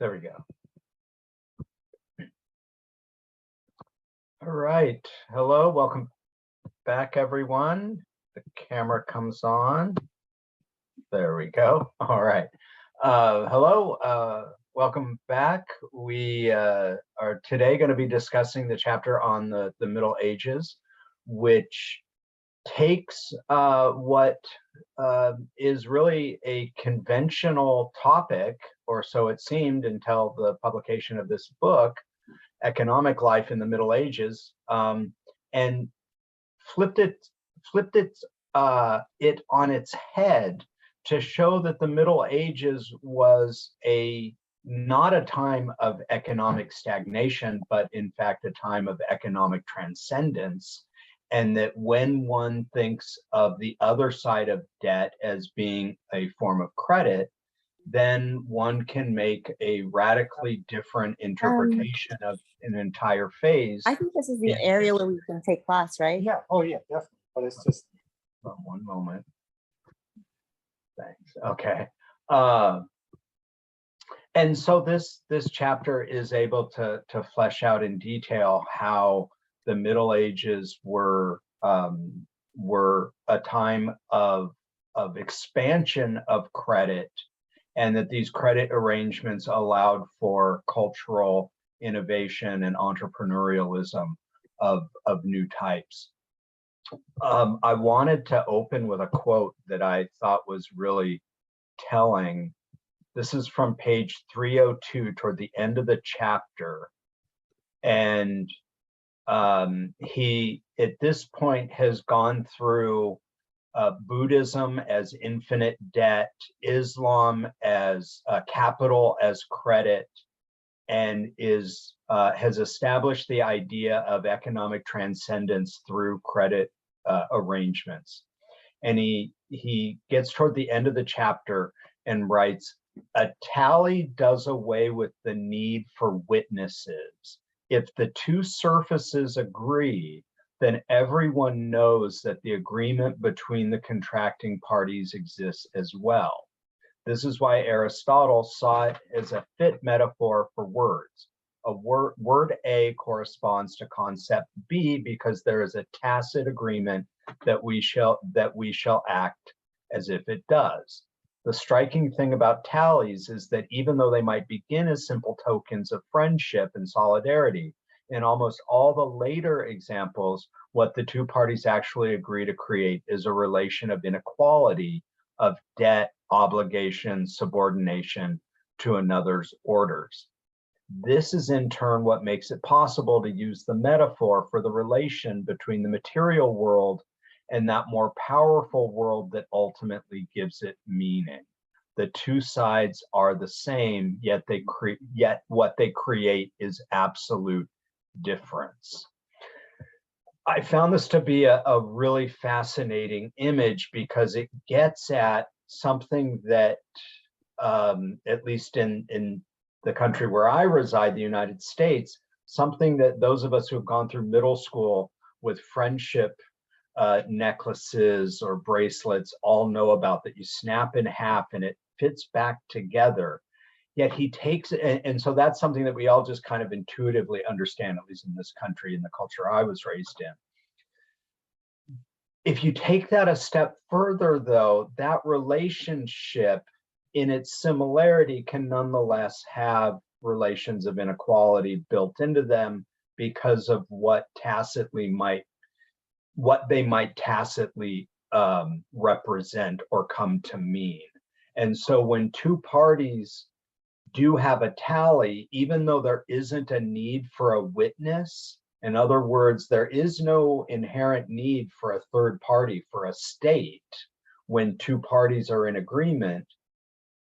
There we go. All right. Hello, welcome back, everyone. The camera comes on. There we go. All right. Hello, welcome back. We are today going to be discussing the chapter on the Middle Ages, which takes what is really a conventional topic, or so it seemed until the publication of this book, Economic Life in the Middle Ages, and flipped it on its head to show that the Middle Ages was not a time of economic stagnation, but in fact a time of economic transcendence. And that when one thinks of the other side of debt as being a form of credit, then one can make a radically different interpretation of an entire phase. I think this is the area where we can take class, right? Yeah. Oh, yeah, definitely. But it's just one moment. Thanks. Okay. And so this chapter is able to flesh out in detail how the Middle Ages were a time of expansion of credit, and that these credit arrangements allowed for cultural innovation and entrepreneurialism of new types. I wanted to open with a quote that I thought was really telling. This is from page 302 toward the end of the chapter. And he, at this point, has gone through Buddhism as infinite debt, Islam as capital as credit, and has established the idea of economic transcendence through credit arrangements. And he gets toward the end of the chapter and writes, "A tally does away with the need for witnesses. If the two surfaces agree, then everyone knows that the agreement between the contracting parties exists as well. This is why Aristotle saw it as a fit metaphor for words. Word A corresponds to concept B because there is a tacit agreement that we shall act as if it does. The striking thing about tallies is that even though they might begin as simple tokens of friendship and solidarity, in almost all the later examples, what the two parties actually agree to create is a relation of inequality, of debt, obligation, subordination to another's orders. This is in turn what makes it possible to use the metaphor for the relation between the material world and that more powerful world that ultimately gives it meaning. The two sides are the same, yet what they create is absolute difference." I found this to be a really fascinating image because it gets at something that, at least in the country where I reside, the United States, something that those of us who have gone through middle school with friendship necklaces or bracelets all know about, that you snap in half and it fits back together. Yet he takes it, and so that's something that we all just kind of intuitively understand, at least in this country, in the culture I was raised in. If you take that a step further, though, that relationship in its similarity can nonetheless have relations of inequality built into them because of what they might tacitly represent or come to mean. And so when two parties do have a tally, even though there isn't a need for a witness, in other words, there is no inherent need for a third party, for a state, when two parties are in agreement,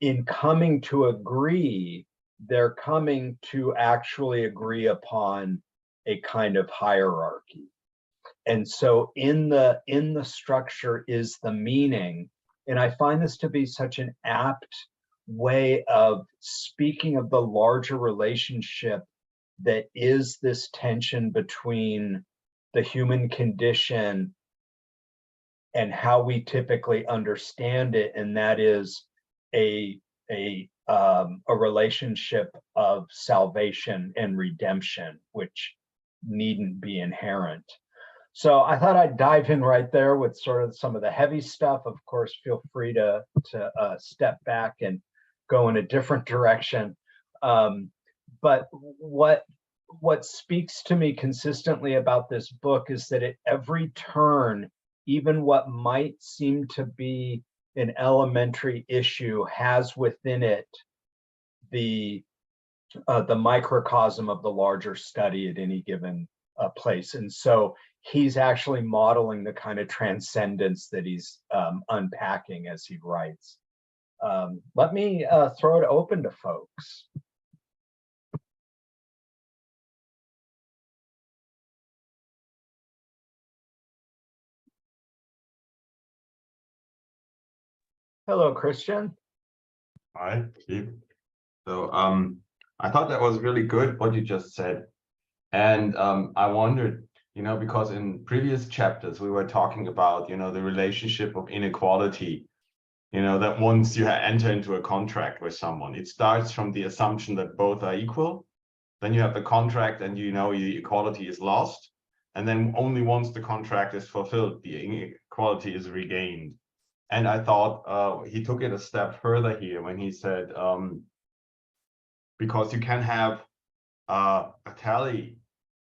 in coming to agree, they're coming to actually agree upon a kind of hierarchy. And so in the structure is the meaning. And I find this to be such an apt way of speaking of the larger relationship that is this tension between the human condition and how we typically understand it, and that is a a relationship of salvation and redemption, which needn't be inherent. So I thought I'd dive in right there with sort of some of the heavy stuff. Of course, feel free to step back and go in a different direction. But what speaks to me consistently about this book is that at every turn, even what might seem to be an elementary issue has within it the microcosm of the larger study at any given place. And so he's actually modeling the kind of transcendence that he's unpacking as he writes. Let me throw it open to folks. Hello, Christian. Hi, Steve. So I thought that was really good what you just said. And I wondered, because in previous chapters we were talking about, the relationship of inequality, that once you enter into a contract with someone, it starts from the assumption that both are equal. Then you have the contract and the equality is lost. And then only once the contract is fulfilled, the inequality is regained. And I thought he took it a step further here when he said, because you can have a tally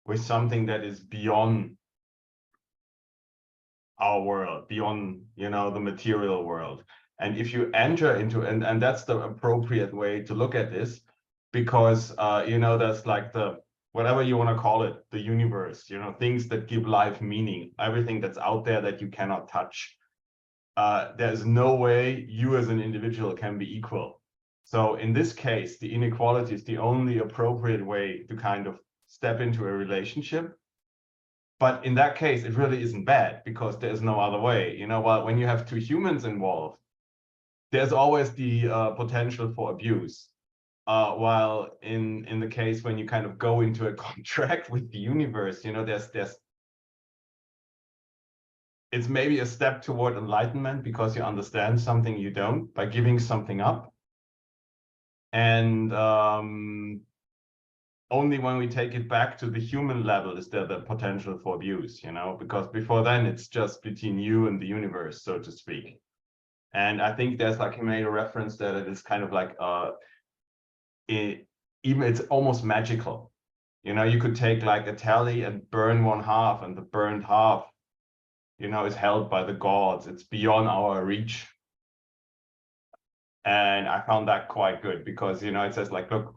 with something that is beyond our world, beyond, the material world. And if you enter into, and that's the appropriate way to look at this, because, that's like whatever you want to call it, the universe, things that give life meaning, everything that's out there that you cannot touch. There's no way you as an individual can be equal. So in this case, the inequality is the only appropriate way to kind of step into a relationship. But in that case, it really isn't bad because there's no other way. Well, when you have two humans involved, there's always the potential for abuse. While in the case when you kind of go into a contract with the universe, it's maybe a step toward enlightenment because you understand something you don't by giving something up. And only when we take it back to the human level is there the potential for abuse, because before then it's just between you and the universe, so to speak. And I think there's he made a reference that it is kind of like even it's almost magical. You could take a tally and burn one half, and the burned half is held by the gods. It's beyond our reach. And I found that quite good because, it says look,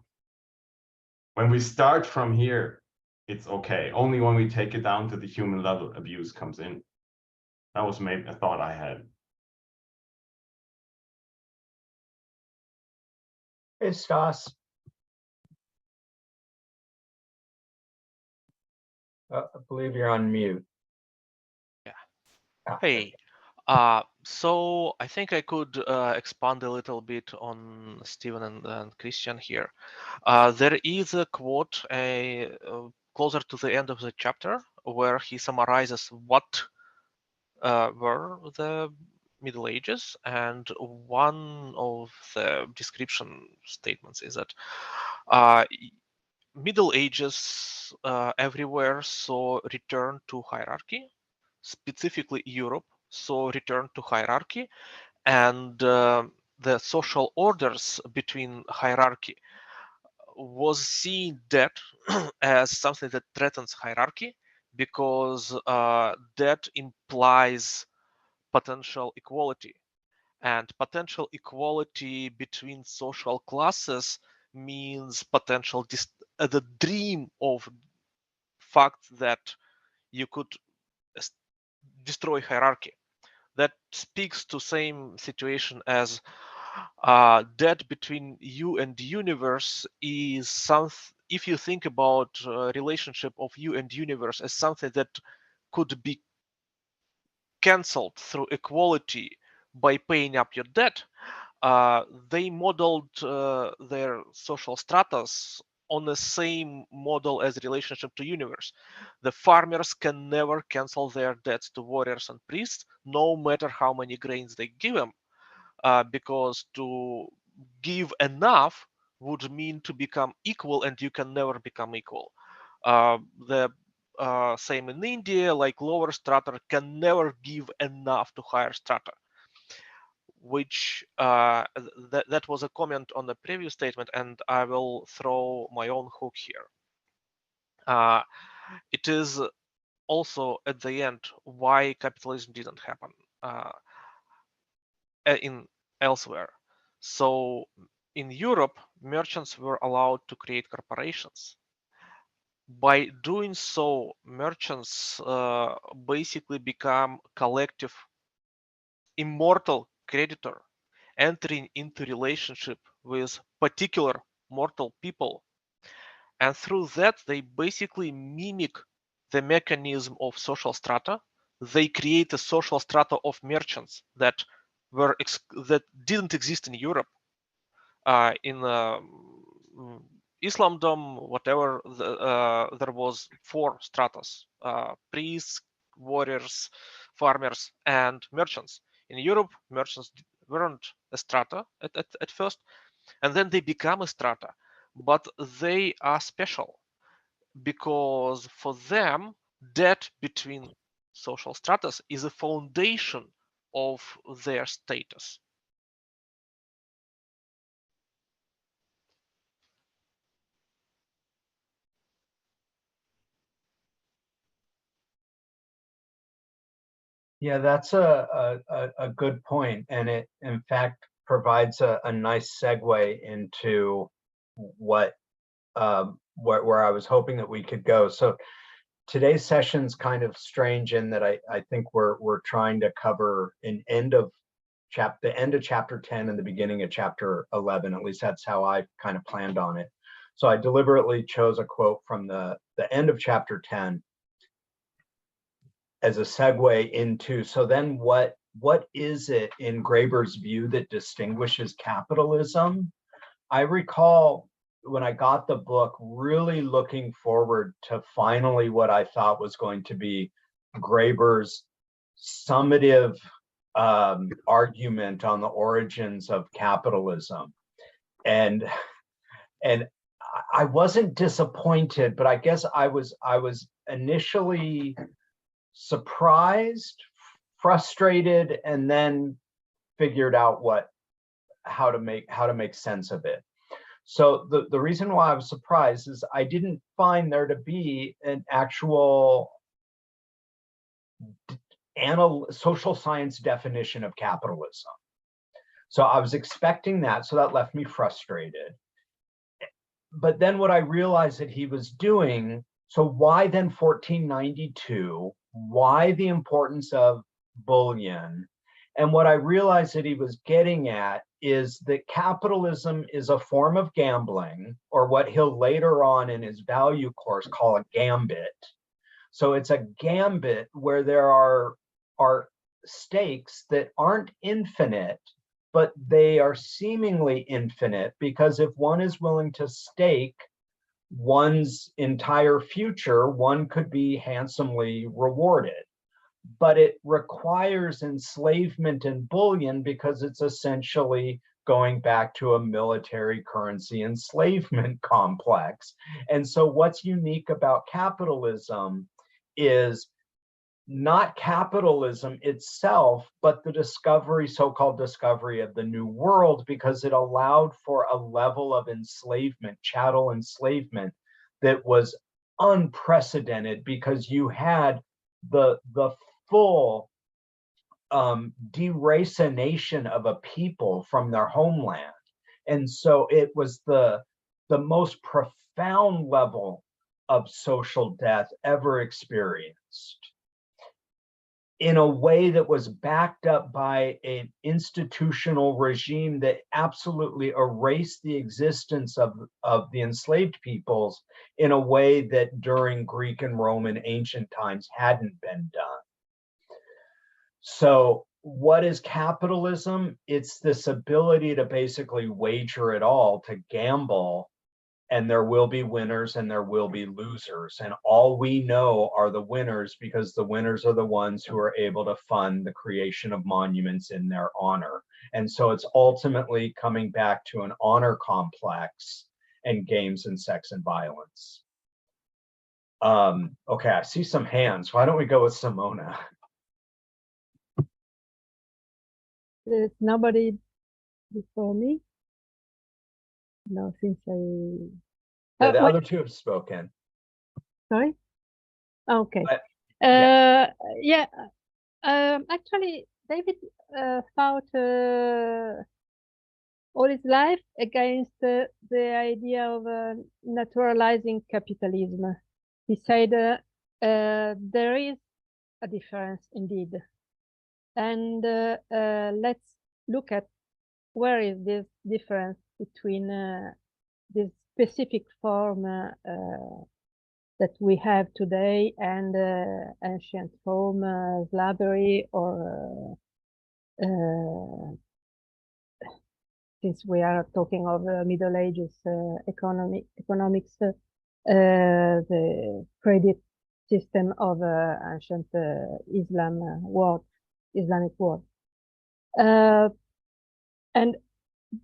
when we start from here, it's okay. Only when we take it down to the human level, abuse comes in. That was maybe a thought I had. Hey, Stas. I believe you're on mute. Yeah. Hey, so I think I could expand a little bit on Steven and Christian here. There is a quote closer to the end of the chapter where he summarizes what were the Middle Ages, and one of the description statements is that Middle Ages everywhere saw return to hierarchy, specifically Europe saw return to hierarchy, and the social orders between hierarchy was seen that as something that threatens hierarchy because that implies potential equality, and potential equality between social classes means potential the dream of fact that you could destroy hierarchy. That speaks to same situation as debt between you and the universe is something. If you think about relationship of you and universe as something that could be cancelled through equality by paying up your debt, they modeled their social stratas on the same model as relationship to universe. The farmers can never cancel their debts to warriors and priests, no matter how many grains they give them, because to give enough would mean to become equal, and you can never become equal. The same in India, like lower strata can never give enough to higher strata, which that was a comment on the previous statement, and I will throw my own hook here. It is also at the end why capitalism didn't happen in elsewhere. So in Europe, merchants were allowed to create corporations. By doing so, merchants basically become collective immortal creditor, entering into relationship with particular mortal people. And through that, they basically mimic the mechanism of social strata. They create a social strata of merchants that didn't exist in Europe. In Islamdom, whatever, there was 4 stratas: priests, warriors, farmers, and merchants. In Europe, merchants weren't a strata at first, and then they become a strata, but they are special because for them, debt between social stratas is a foundation of their status. Yeah, that's a good point, and it in fact provides a nice segue into what where I was hoping that we could go. So today's session's kind of strange in that I think we're trying to cover the end of chapter 10 and the beginning of chapter 11. At least that's how I kind of planned on it. So I deliberately chose a quote from the end of chapter 10 as a segue into, so then what is it in Graeber's view that distinguishes capitalism? I recall when I got the book really looking forward to finally what I thought was going to be Graeber's summative argument on the origins of capitalism. And I wasn't disappointed, but I guess I was initially surprised, frustrated, and then figured out how to make sense of it. So the reason why I was surprised is I didn't find there to be an actual social science definition of capitalism. So I was expecting that, so that left me frustrated. But then what I realized that he was doing, so why then 1492? Why the importance of bullion? And what I realized that he was getting at is that capitalism is a form of gambling, or what he'll later on in his value course call a gambit. So it's a gambit where there are stakes that aren't infinite, but they are seemingly infinite, because if one is willing to stake one's entire future, one could be handsomely rewarded. But it requires enslavement and bullion because it's essentially going back to a military currency enslavement complex. And so what's unique about capitalism is not capitalism itself, but the discovery, so-called discovery of the New World, because it allowed for a level of enslavement, chattel enslavement, that was unprecedented, because you had the full deracination of a people from their homeland. And so it was the most profound level of social death ever experienced, in a way that was backed up by an institutional regime that absolutely erased the existence of the enslaved peoples in a way that during Greek and Roman ancient times hadn't been done. So what is capitalism? It's this ability to basically wager it all, to gamble, and there will be winners and there will be losers. And all we know are the winners, because the winners are the ones who are able to fund the creation of monuments in their honor. And so it's ultimately coming back to an honor complex and games and sex and violence. Okay, I see some hands. Why don't we go with Simona? There's nobody before me. No, since I. The wait, other two have spoken. sorry. Okay. yeah. Yeah. Actually, David fought all his life against the idea of naturalizing capitalism. He said there is a difference indeed, and let's look at where is this difference between this specific form that we have today and ancient Rome, slavery, or since we are talking of Middle Ages economics, the credit system of ancient Islamic world. And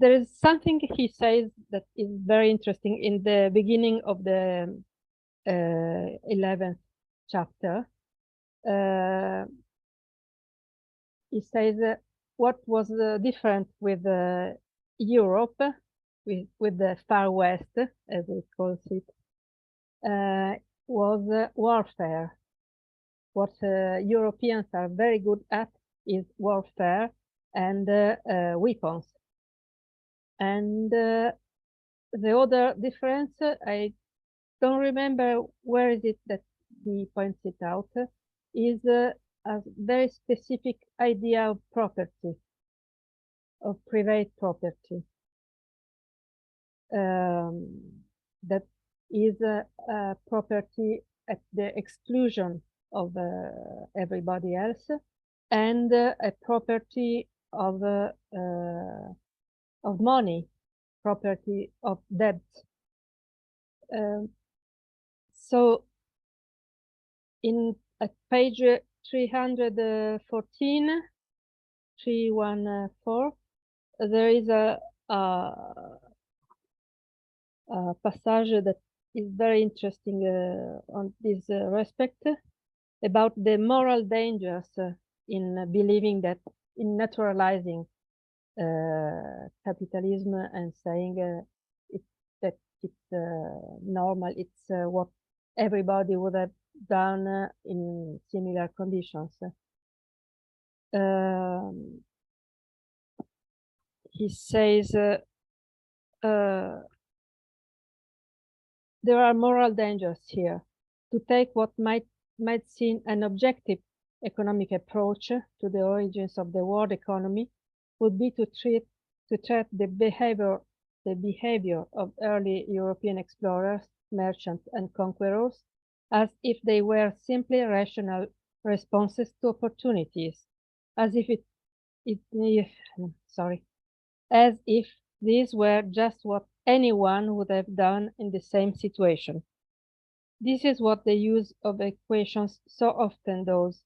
there is something he says that is very interesting in the beginning of the 11th chapter. He says what was different with Europe, with the Far West, as he calls it, was warfare. What Europeans are very good at is warfare and weapons. And the other difference, I don't remember where is it that he points it out, is a very specific idea of property, of private property. That is a property at the exclusion of everybody else, and a property of money, property of debt. So at page 314, 314, there is a passage that is very interesting on this respect, about the moral dangers in believing that, in naturalizing capitalism and saying that it's normal, it's what everybody would have done in similar conditions. He says there are moral dangers here. To take what might seem an objective economic approach to the origins of the world economy would be to treat the behavior of early European explorers, merchants, and conquerors as if they were simply rational responses to opportunities, as if as if these were just what anyone would have done in the same situation. This is what the use of equations so often does.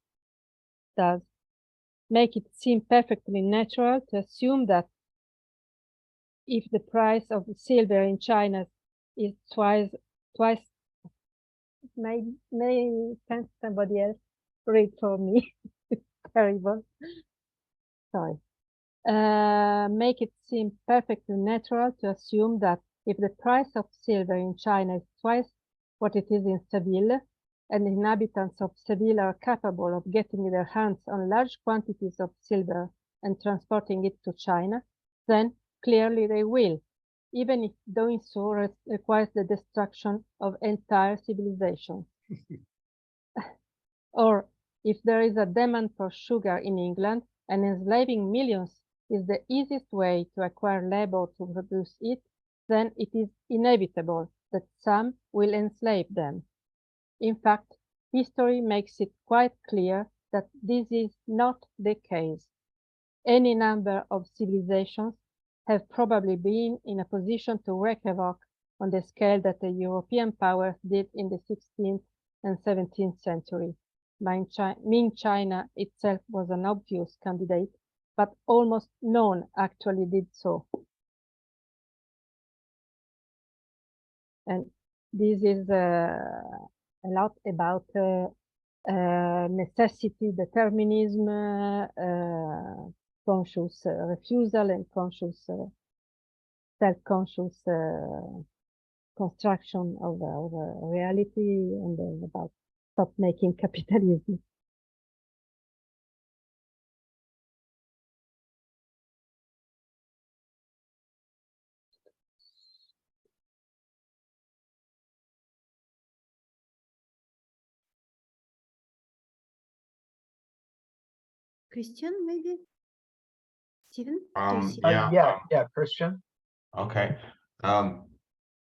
Make it seem perfectly natural to assume that if the price of silver in China is twice, can somebody else read for me? Terrible. Sorry. Make it seem perfectly natural to assume that if the price of silver in China is twice what it is in Seville, and the inhabitants of Seville are capable of getting their hands on large quantities of silver and transporting it to China, then clearly they will, even if doing so requires the destruction of entire civilization. Or if there is a demand for sugar in England, and enslaving millions is the easiest way to acquire labor to produce it, then it is inevitable that some will enslave them. In fact, history makes it quite clear that this is not the case. Any number of civilizations have probably been in a position to wreak havoc on the scale that the European powers did in the 16th and 17th century. Ming China itself was an obvious candidate, but almost none actually did so. And this is a lot about necessity, determinism, conscious refusal, and conscious, self-conscious construction of reality, and then about stop making capitalism. Christian, maybe? Steven? Yeah, Christian. Okay.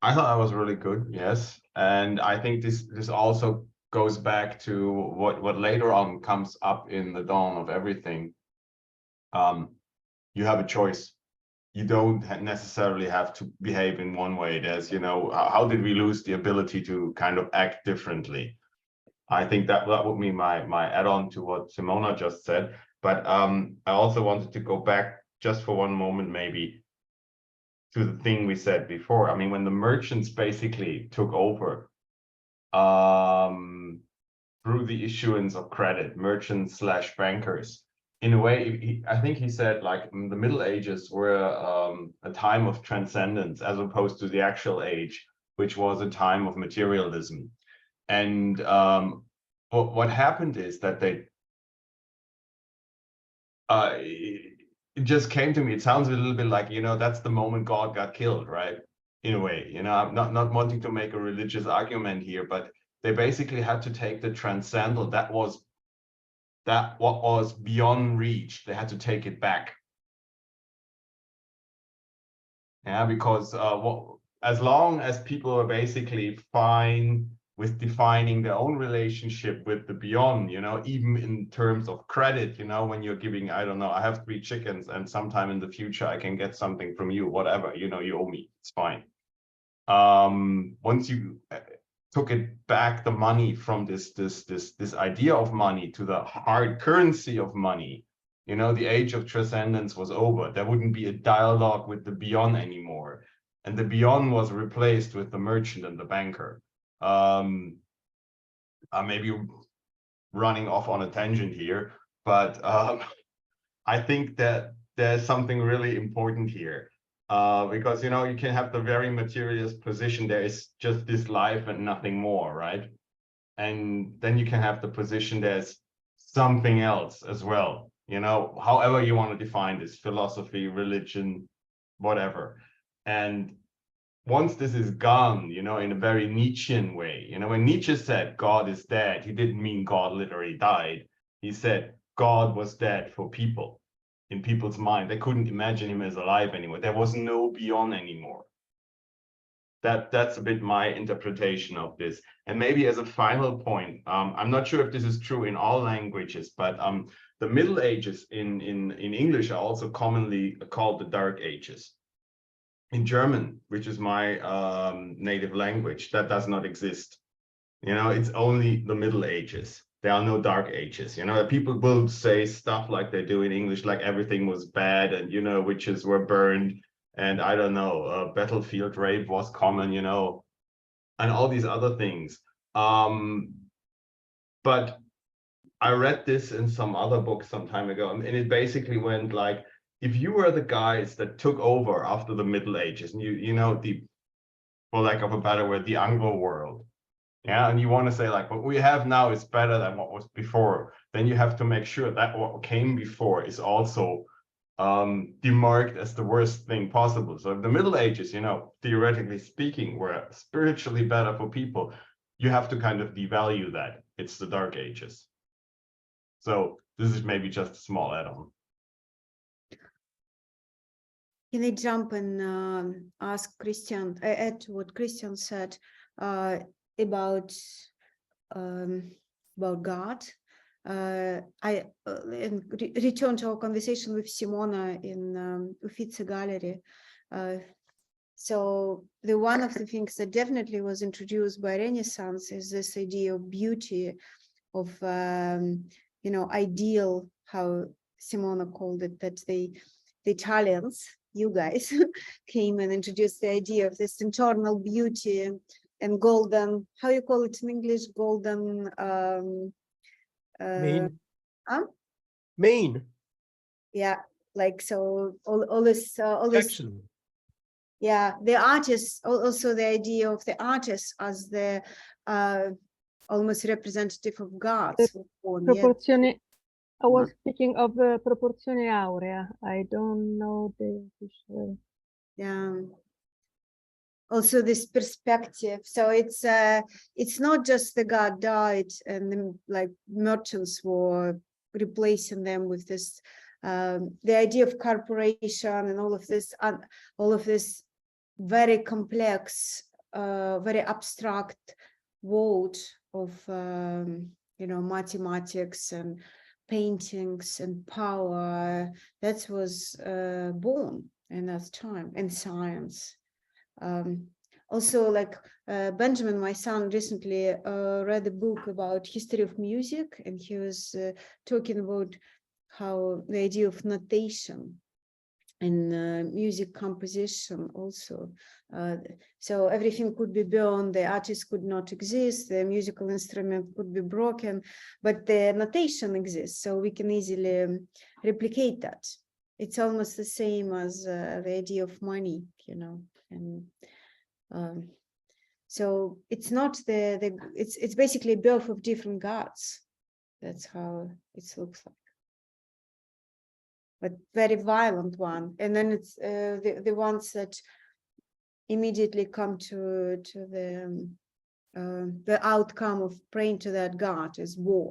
I thought that was really good, yes. And I think this also goes back to what later on comes up in the dawn of everything. You have a choice. You don't necessarily have to behave in one way. There's, how did we lose the ability to kind of act differently? I think that would be my add-on to what Simona just said. But I also wanted to go back just for one moment, maybe, to the thing we said before. I mean, when the merchants basically took over through the issuance of credit, merchants / bankers, in a way, I think he said, like, the Middle Ages were a time of transcendence as opposed to the actual age, which was a time of materialism. And what happened is that it just came to me. It sounds a little bit like, that's the moment God got killed, right? In a way, I'm not wanting to make a religious argument here, but they basically had to take the transcendental, what was beyond reach. They had to take it back. Yeah, because as long as people are basically fine with defining their own relationship with the beyond, even in terms of credit, when you're giving, I don't know, I have 3 chickens and sometime in the future I can get something from you, whatever, you owe me, it's fine. Once you took it back, the money from this idea of money to the hard currency of money, the age of transcendence was over. There wouldn't be a dialogue with the beyond anymore. And the beyond was replaced with the merchant and the banker. I may be running off on a tangent here, but I think that there's something really important here. Because, you can have the very materialist position. There is just this life and nothing more, right? And then you can have the position there's something else as well, however you want to define this, philosophy, religion, whatever. And once this is gone, in a very Nietzschean way, when Nietzsche said God is dead, he didn't mean God literally died. He said God was dead for people. In people's mind, they couldn't imagine him as alive anymore. There was no beyond anymore. That's a bit my interpretation of this. And maybe as a final point, I'm not sure if this is true in all languages, but the Middle Ages in English are also commonly called the Dark Ages. In German, which is my native language, that does not exist. It's only the Middle Ages. There are no Dark Ages. People will say stuff like they do in English, like everything was bad and, witches were burned and I don't know, battlefield rape was common, and all these other things. But I read this in some other book some time ago, and it basically went like, if you were the guys that took over after the Middle Ages, and for lack of a better word, the Anglo world, yeah, and you want to say like what we have now is better than what was before, then you have to make sure that what came before is also demarked as the worst thing possible. So if the Middle Ages, theoretically speaking, were spiritually better for people, you have to kind of devalue that. It's the Dark Ages. So this is maybe just a small add-on. Can I jump and ask Christian, add to what Christian said about God? I return to our conversation with Simona in Uffizi Gallery. So the one of the things that definitely was introduced by Renaissance is this idea of beauty, of ideal, how Simona called it, that the Italians, you guys, came and introduced the idea of this internal beauty and golden, how you call it in English, golden Mean. huh? Mean. Yeah, like so all this Excellent. yeah, the artist, also the idea of the artist as the almost representative of gods. Proporzione. I was speaking of proporzione aurea. I don't know the official. Yeah. Also this perspective. So it's not just the god died and then like merchants were replacing them with this the idea of corporation and all of this very complex, very abstract world of mathematics and paintings and power that was born in that time, and science. Also, like Benjamin, my son, recently read a book about history of music, and he was talking about how the idea of notation and music composition also. So everything could be burned, the artist could not exist, the musical instrument could be broken, but the notation exists, so we can easily replicate that. It's almost the same as the idea of money, and so it's not it's basically a birth of different gods. That's how it looks like. But very violent one, and then it's the ones that immediately come to the outcome of praying to that god is war.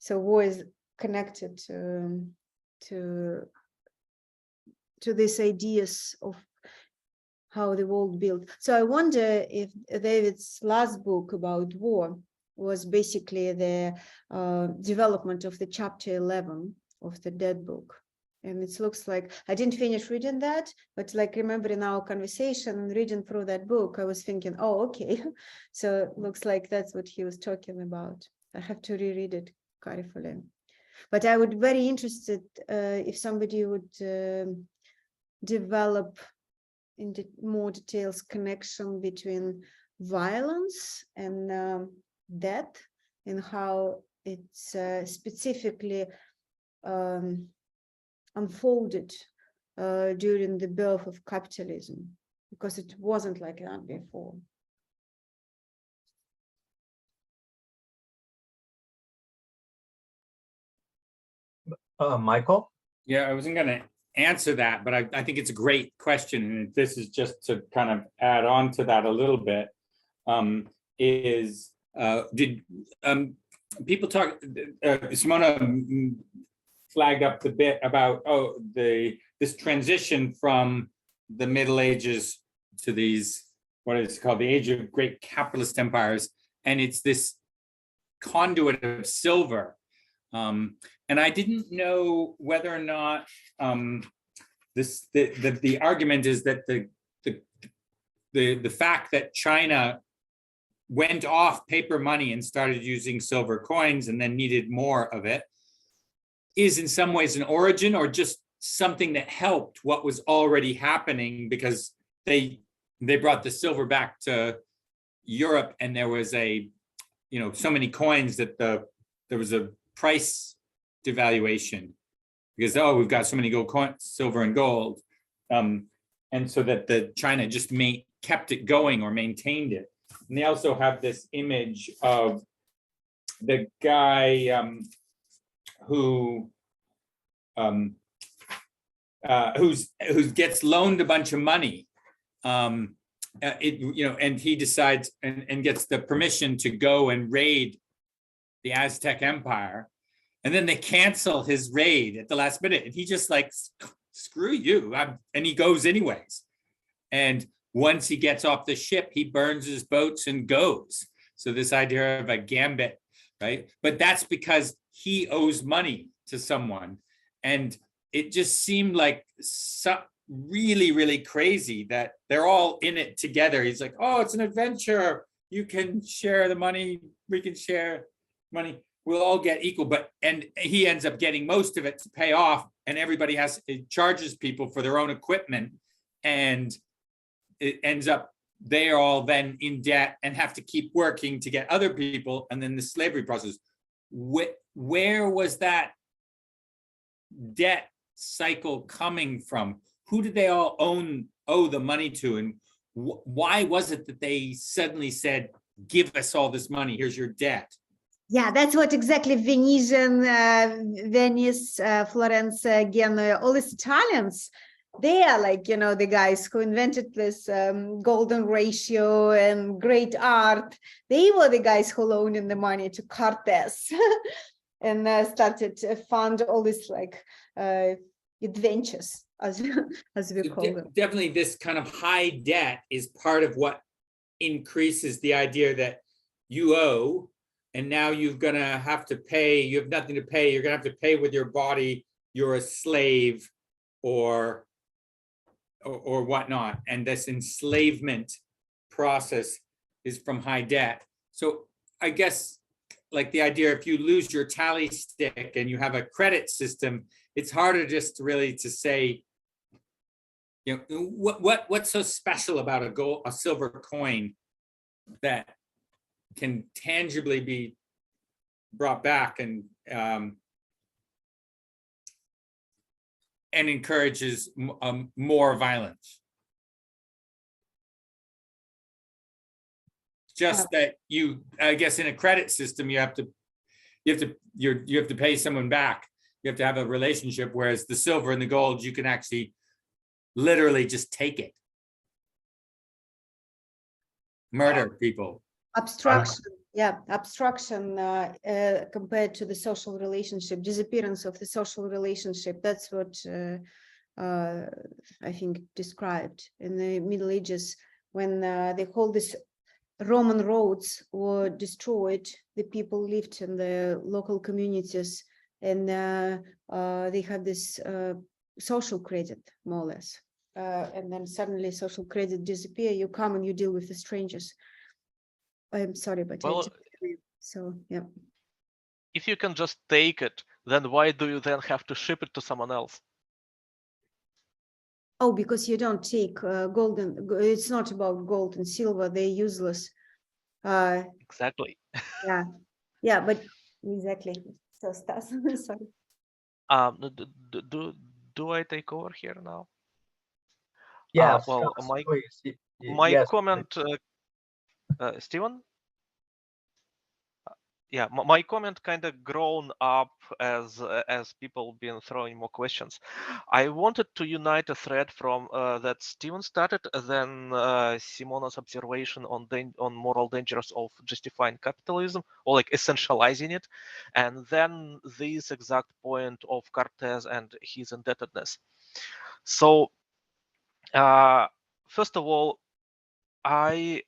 So war is connected to these ideas of how the world built. So I wonder if David's last book about war was basically the development of the chapter 11 of the Dead book. And it looks like, I didn't finish reading that, but like remembering our conversation and reading through that book, I was thinking, oh, okay. So it looks like that's what he was talking about. I have to reread it carefully. But I would be very interested if somebody would develop in more details connection between violence and death, and how it's specifically unfolded during the birth of capitalism, because it wasn't like that before. Michael? Yeah, I wasn't going to answer that, but I think it's a great question. And this is just to kind of add on to that a little bit. Did people talk, Simona flagged up the bit about, this transition from the Middle Ages to these, what is called the age of great capitalist empires. And it's this conduit of silver. And I didn't know whether or not the argument is that the fact that China went off paper money and started using silver coins and then needed more of it is in some ways an origin, or just something that helped what was already happening, because they brought the silver back to Europe, and there was so many coins that there was a price devaluation, because we've got so many gold coins, silver and gold, and so that the China just kept it going or maintained it. And they also have this image of the guy who gets loaned a bunch of money, and he decides and gets the permission to go and raid the Aztec Empire, and then they cancel his raid at the last minute, and he just like, screw you, and he goes anyways. And once he gets off the ship, he burns his boats and goes. So this idea of a gambit, right? But that's because he owes money to someone. And it just seemed like really, really crazy that they're all in it together. He's like, oh, it's an adventure. You can share the money. We can share money. We'll all get equal. And he ends up getting most of it to pay off. And everybody it charges people for their own equipment. And it ends up, they're all then in debt and have to keep working to get other people. And then the slavery process. Where was that debt cycle coming from? Who did they all owe the money to? And why was it that they suddenly said, give us all this money, here's your debt? Yeah, that's what exactly Venice, Florence, Genoa, all these Italians, they are like, the guys who invented this golden ratio and great art. They were the guys who loaned in the money to Cortes and started to fund all these like adventures, as we call them. Definitely this kind of high debt is part of what increases the idea that you owe, and now you're gonna have to pay, you have nothing to pay, you're gonna have to pay with your body, you're a slave or whatnot. And this enslavement process is from high debt. So I guess like the idea, if you lose your tally stick and you have a credit system, it's harder just really to say, what's so special about a silver coin that can tangibly be brought back and encourages more violence. Just that I guess in a credit system, you have to pay someone back. You have to have a relationship, whereas the silver and the gold, you can actually literally just take it. Murder people. Abstraction, abstraction compared to the social relationship, disappearance of the social relationship. That's what I think described in the Middle Ages, when they call this Roman roads were destroyed. The people lived in the local communities, and they had this social credit, more or less. And then suddenly social credit disappear. You come and you deal with the strangers. I'm sorry, but so yeah. If you can just take it, then why do you then have to ship it to someone else? Oh, because you don't take gold and it's not about gold and silver. They're useless. Exactly. Yeah, but exactly. So Stas, sorry. Do I take over here now? Yes. Well, yes, my please. Yes, comment, Steven? Yeah, my comment kind of grown up as people been throwing more questions. I wanted to unite a thread from that Steven started, then Simona's observation on moral dangers of justifying capitalism, or like essentializing it, and then this exact point of Cortes and his indebtedness. So first of all, I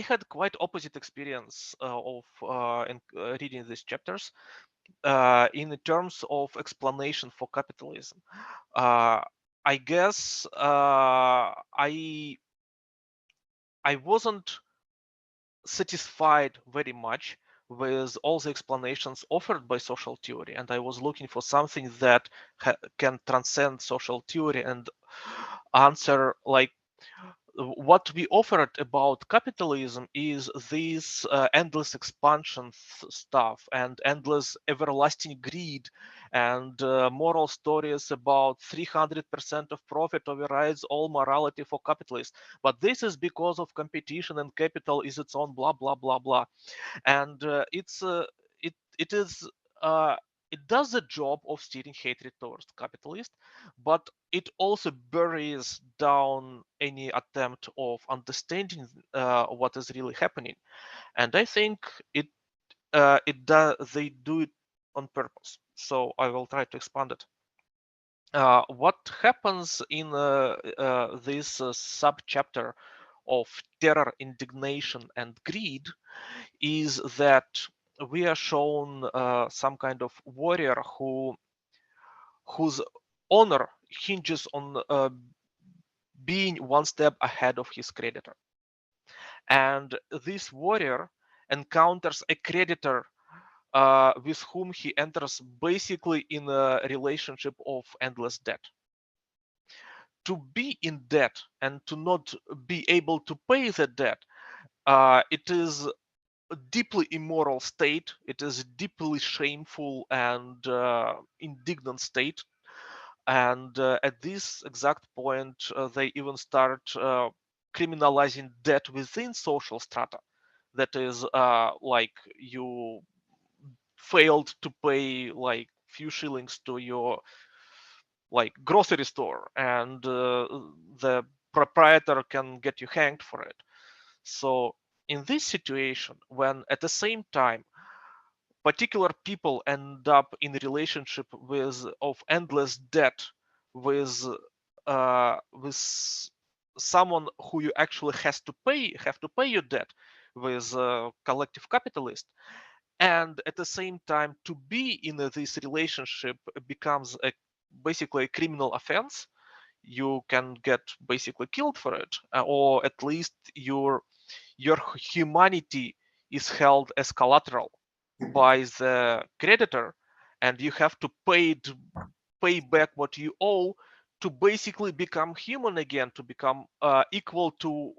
had quite opposite experience of reading these chapters in terms of explanation for capitalism. I guess I wasn't satisfied very much with all the explanations offered by social theory, and I was looking for something that can transcend social theory and answer like what we offered about capitalism is this endless expansion stuff and endless everlasting greed and moral stories about 300% of profit overrides all morality for capitalists. But this is because of competition and capital is its own blah blah blah blah. And it does the job of steering hatred towards capitalist, but it also buries down any attempt of understanding what is really happening. And I think they do it on purpose. So I will try to expand it. What happens in this sub-chapter of terror, indignation, and greed is that we are shown some kind of warrior who whose honor hinges on being one step ahead of his creditor. And this warrior encounters a creditor with whom he enters basically in a relationship of endless debt. To be in debt and to not be able to pay the debt, it is a deeply immoral state. It is a deeply shameful and indignant state. And at this exact point, they even start criminalizing debt within social strata. That is, like you failed to pay like few shillings to your like grocery store, and the proprietor can get you hanged for it. So in this situation, when at the same time particular people end up in a relationship with of endless debt with someone who you actually have to pay your debt, with a collective capitalist, and at the same time to be in this relationship becomes basically a criminal offense. You can get basically killed for it, or at least your humanity is held as collateral by the creditor, and you have to pay back what you owe to basically become human again, to become equal to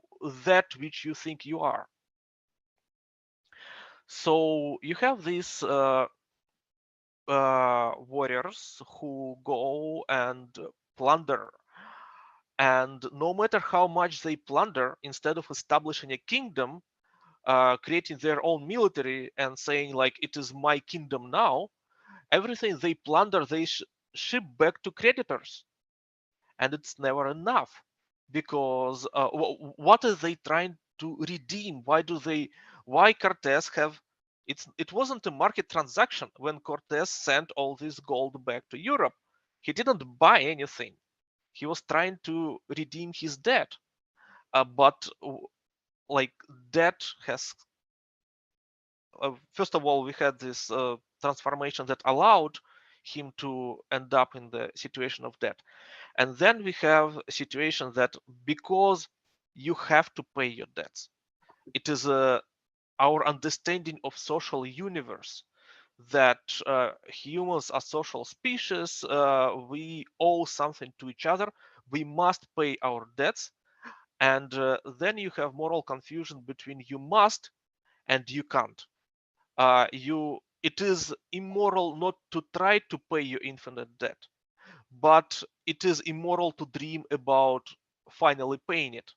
that which you think you are. So you have these warriors who go and plunder, and no matter how much they plunder, instead of establishing a kingdom, creating their own military and saying like it is my kingdom now, everything they plunder they ship back to creditors, and it's never enough, because what are they trying to redeem? Why Cortez have it wasn't a market transaction when Cortez sent all this gold back to Europe. He didn't buy anything. He was trying to redeem his debt, but like debt has first of all, we had this transformation that allowed him to end up in the situation of debt. And then we have a situation that because you have to pay your debts, it is our understanding of social universe that humans are social species. We owe something to each other. We must pay our debts. And then you have moral confusion between you must and you can't. It is immoral not to try to pay your infinite debt, but it is immoral to dream about finally paying it,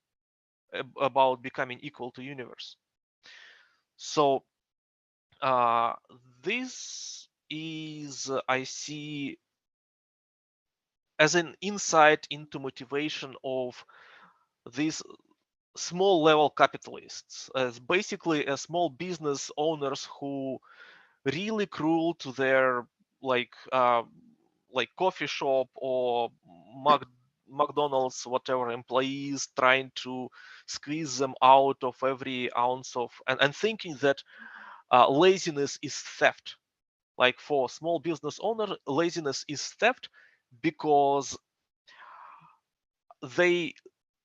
about becoming equal to universe. So this is, I see, as an insight into motivation of these small level capitalists, as basically as small business owners who really cruel to their like coffee shop or McDonald's, whatever, employees, trying to squeeze them out of every ounce of, and thinking that laziness is theft. Like for small business owner, laziness is theft because they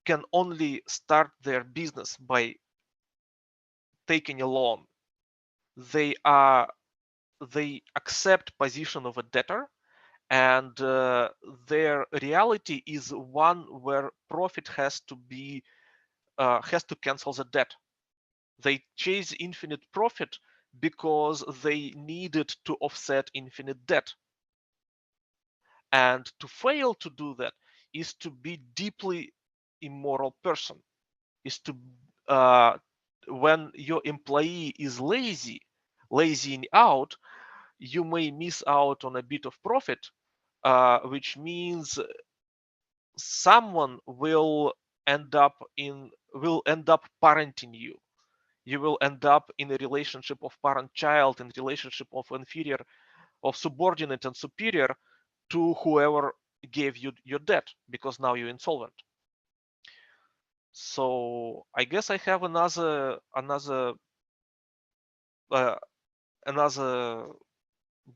can only start their business by taking a loan. They accept position of a debtor, and their reality is one where profit has to cancel the debt. They chase infinite profit because they needed to offset infinite debt. And to fail to do that is to be deeply immoral person, is to when your employee is lazying out, you may miss out on a bit of profit, which means someone will end up parenting you. You will end up in a relationship of parent-child, in relationship of inferior, of subordinate and superior to whoever gave you your debt, because now you're insolvent. So I guess I have another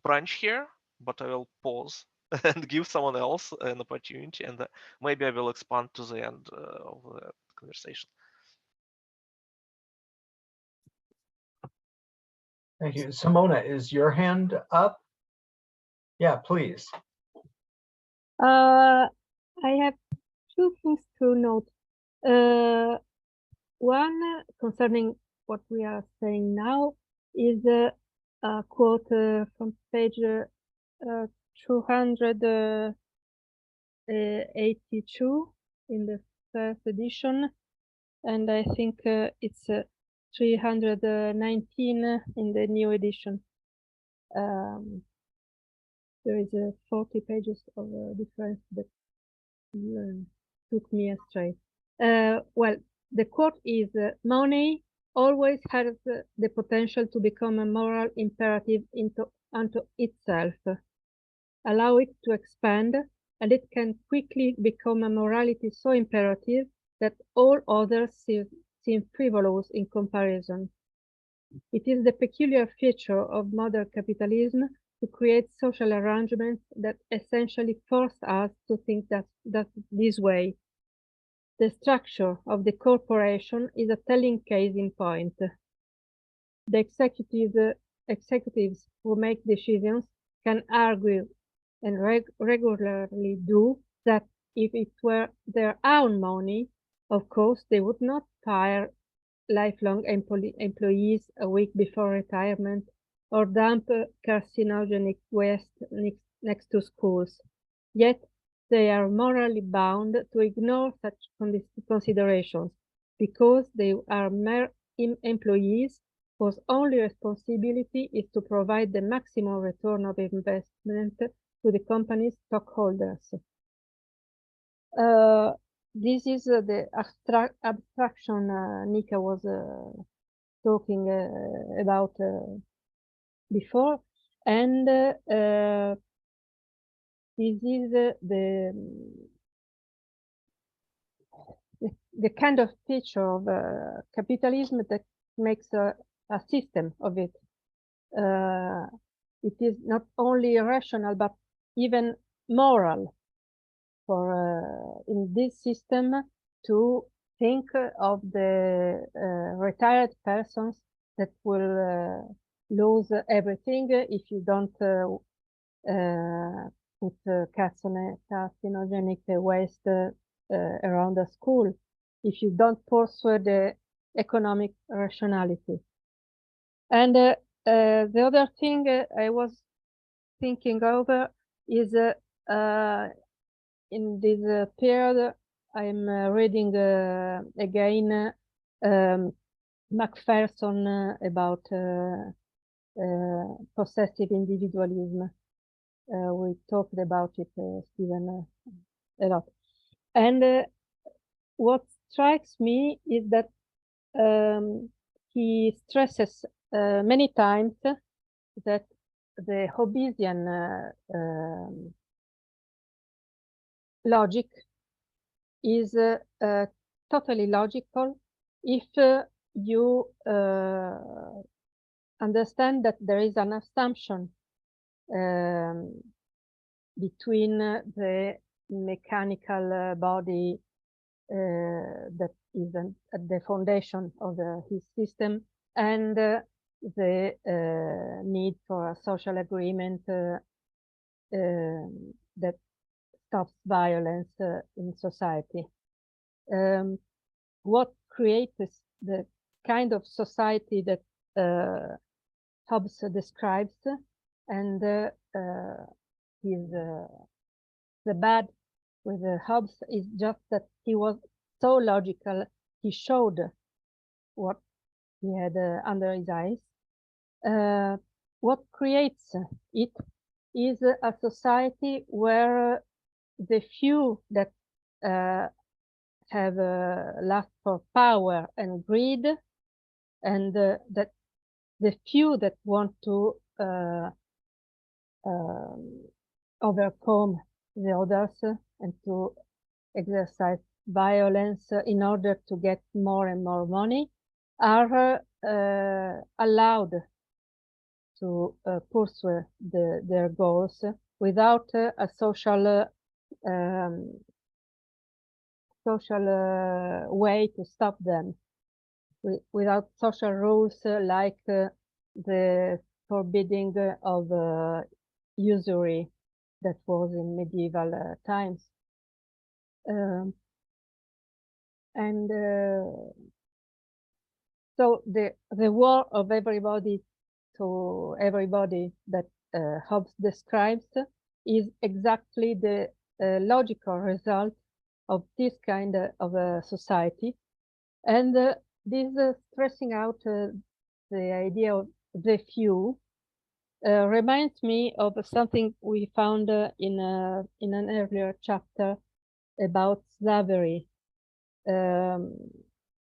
branch here, but I will pause. and give someone else an opportunity, and maybe I will expand to the end of the conversation. Thank you. Simona, is your hand up? Yeah, please. I have two things to note. One concerning what we are saying now is a quote from page 282 in the first edition, and I think it's 319 in the new edition. There is 40 pages of difference that took me astray. Well, the quote is, money always has the potential to become a moral imperative unto itself. Allow it to expand, and it can quickly become a morality so imperative that all others seem frivolous in comparison. It is the peculiar feature of modern capitalism to create social arrangements that essentially force us to think that this way. The structure of the corporation is a telling case in point. The executives who make decisions can argue and regularly do that if it were their own money, of course, they would not fire lifelong employees a week before retirement or dump carcinogenic waste next to schools. Yet they are morally bound to ignore such considerations because they are mere employees whose only responsibility is to provide the maximum return of investment to the company's stockholders. This is the abstraction Nika was talking about before, and this is the kind of feature of capitalism that makes a system of it. It is not only rational but even moral for in this system to think of the retired persons that will lose everything if you don't put carcinogenic waste around the school, if you don't pursue the economic rationality. And the other thing I was thinking over is in this period I'm reading again Macpherson about possessive individualism. We talked about it, Steven, a lot. And what strikes me is that he stresses many times that the Hobbesian logic is totally logical if you understand that there is an assumption between the mechanical body that is at the foundation of his system and the need for a social agreement that stops violence in society. What creates the kind of society that Hobbes describes, and the bad with Hobbes is just that he was so logical. He showed what he had under his eyes. What creates it is a society where the few that have lust for power and greed, and that the few that want to overcome the others and to exercise violence in order to get more and more money are allowed to pursue their goals without a social way to stop them, without social rules like the forbidding of usury that was in medieval times. So the war of everybody to everybody that Hobbes describes is exactly the logical result of this kind of a society. And this stressing out the idea of the few reminds me of something we found in an earlier chapter about slavery,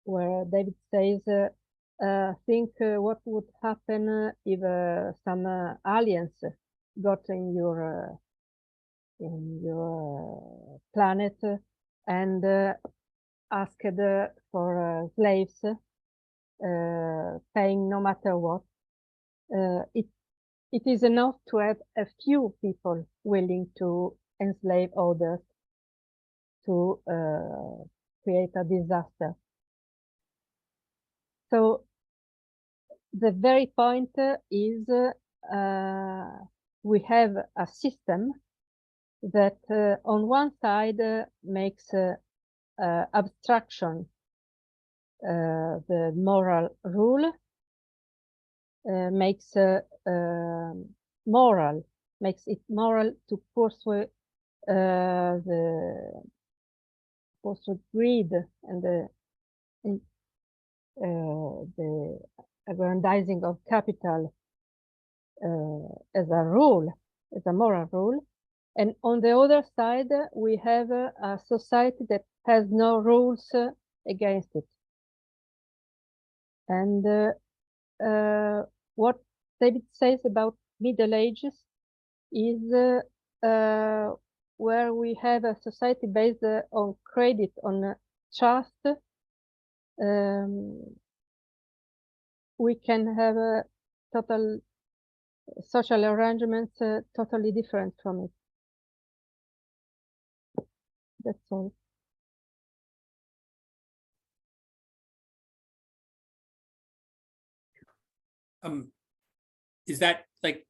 where David says, think what would happen if some aliens got in your planet and asked for slaves, paying no matter what. It is enough to have a few people willing to enslave others to create a disaster. So the very point is we have a system that on one side makes abstraction the moral rule, makes it moral to pursue greed and the aggrandizing of capital as a rule, as a moral rule. And on the other side, we have a society that has no rules against it. And what David says about Middle Ages is where we have a society based on credit, on trust. We can have a total social arrangements totally different from it. That's all. Is that like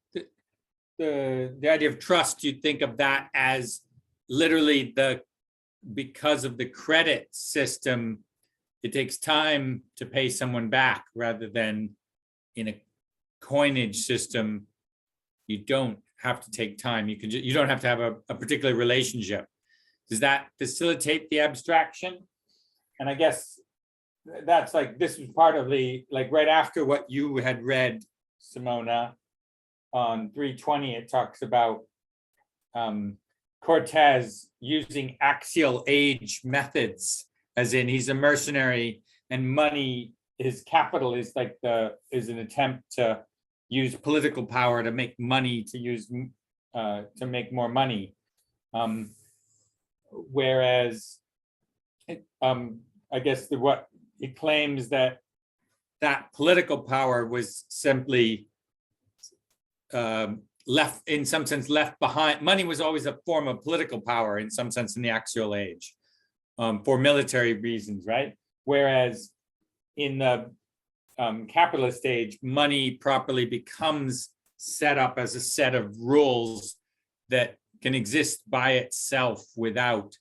the idea of trust? You think of that as literally because of the credit system, it takes time to pay someone back, rather than in a coinage system, you don't have to take time. You don't have to have a particular relationship. Does that facilitate the abstraction? And I guess that's like, this was part of the, like right after what you had read, Simona, on 320, it talks about Cortez using axial age methods, as in he's a mercenary and money, his capital is like is an attempt to use political power to make money, to make more money. Whereas I guess what it claims that political power was simply left, in some sense, left behind. Money was always a form of political power in some sense in the axial age, for military reasons, right? Whereas in the capitalist age, money properly becomes set up as a set of rules that can exist by itself without.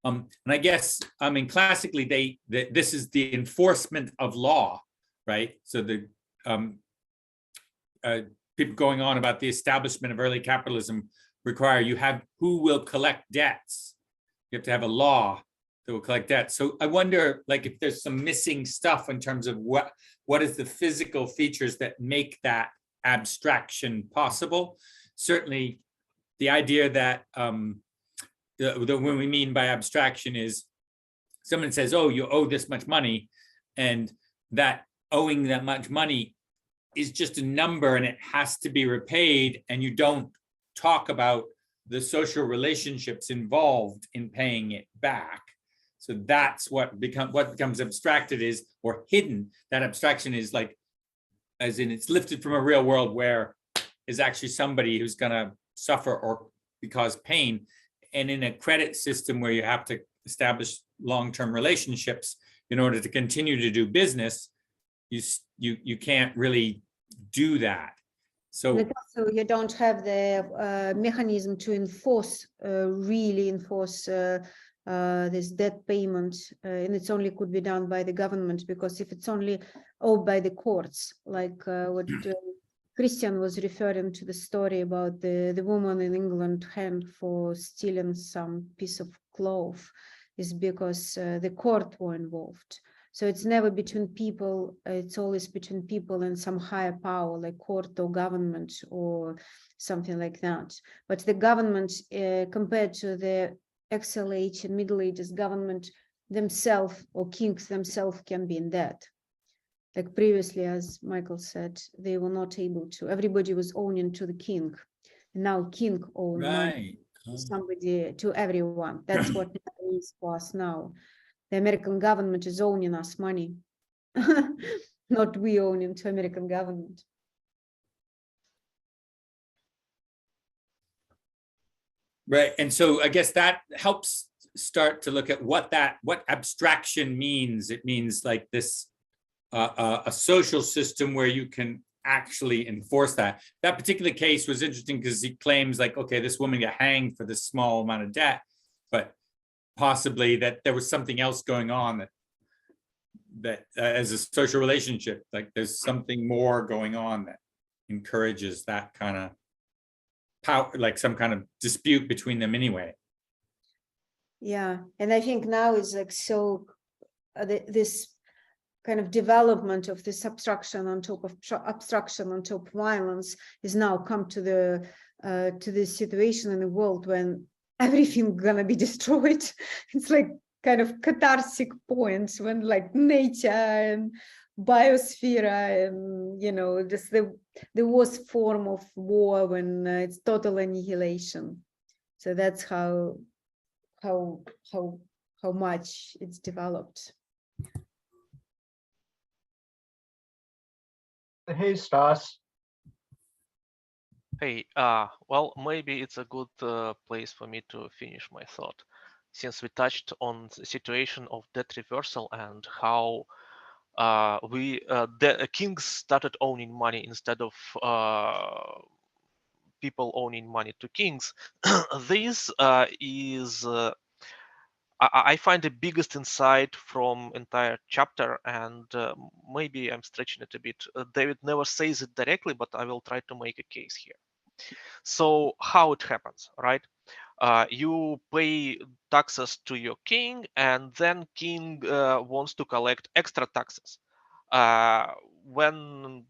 And I guess, I mean, classically, this is the enforcement of law, right? So the people going on about the establishment of early capitalism require you have who will collect debts. You have to have a law that will collect debts. So I wonder, like, if there's some missing stuff in terms of what is the physical features that make that abstraction possible. Certainly, the idea that when we mean by abstraction is someone says, oh, you owe this much money, and that owing that much money is just a number and it has to be repaid, and you don't talk about the social relationships involved in paying it back. So that's what becomes abstracted is, or hidden. That abstraction is like, as in it's lifted from a real world where is actually somebody who's gonna suffer or cause pain. And in a credit system where you have to establish long-term relationships in order to continue to do business, you can't really do that. So So you don't have the mechanism to enforce, really enforce this debt payment, and it's only could be done by the government, because if it's only owed by the courts, like what Christian was referring to, the story about the woman in England hanged for stealing some piece of cloth, is because the court were involved. So it's never between people, it's always between people and some higher power, like court or government or something like that. But the government, compared to the XLH and Middle Ages, government themselves or kings themselves can be in debt. Like previously, as Michael said, they were not able to, everybody was owning to the king. Now king owns money to somebody, to everyone. That's what it is for us now. The American government is owning us money, not we owning to American government. right, and so I guess that helps start to look at what abstraction means. It means like this a social system where you can actually enforce that. That particular case was interesting because he claims like, okay, this woman got hanged for this small amount of debt, but possibly that there was something else going on that as a social relationship, like there's something more going on that encourages that kind of power, like some kind of dispute between them anyway. Yeah, and I think now is like so this kind of development of this abstraction on top of abstraction on top of violence is now come to the situation in the world when everything gonna be destroyed. It's like kind of cathartic points when like nature and biosphere and just the worst form of war when it's total annihilation. So that's how much it's developed. Hey, Stas. Hey, well, maybe it's a good place for me to finish my thought, since we touched on the situation of debt reversal and how the kings started owning money instead of people owning money to kings. This is I find the biggest insight from entire chapter, and maybe I'm stretching it a bit. David never says it directly, but I will try to make a case here. So how it happens, right? You pay taxes to your king, and then king wants to collect extra taxes. When